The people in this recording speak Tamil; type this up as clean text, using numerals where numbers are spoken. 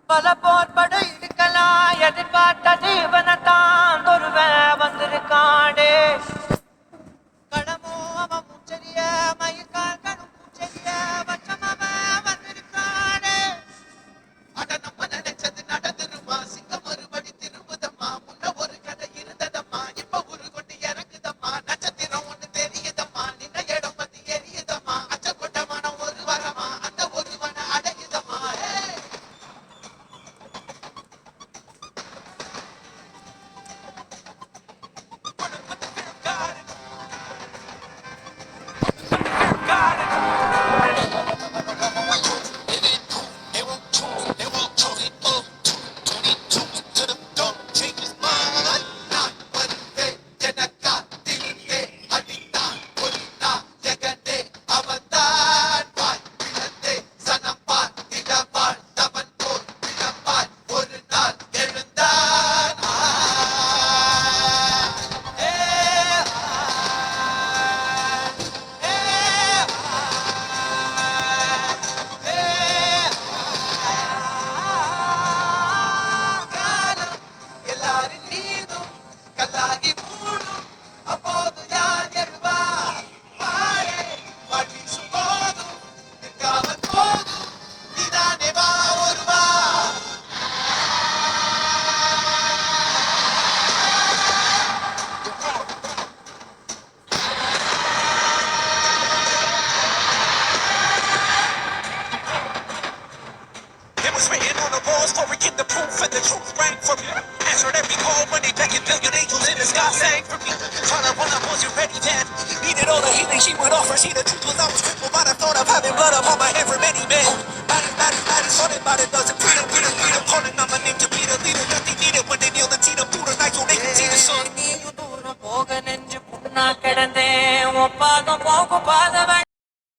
பல போர்படை இருக்கலாம் எதிர்பார்த்த ஜீவனத்தான் ஒருவன் வந்திருக்கானே கடமோ அவன் முச்சரிய மயிர்கால் கணும் பூச்செரிய வச்சம் அவன் வந்திருக்கானே அட நம்ம நினைச்சது நடந்துருமா சிங்கம் மறுபடி திரும்புதம்மா முன்ன ஒரு கதை இருந்ததம்மா இப்ப ஒரு கொண்டு இறங்குதம்மா நட்சத்திரம் ஒண்ணு தெரியுதம்மா நின்ன இடம் பத்தி எரியுதம்மா அச்ச கொண்ட மனம் ஒரு வரமா அந்த ஒருவனை அடையுதம்மா It was written on the walls for it, get the proof, and the truth rang for me. Answered every call when they beckoned, billion angels in the sky sang for me. Trying to run up, was you ready, Dad? Needed all the healing she would offer. See, the truth was I was crippled by the thought of having blood upon my every man.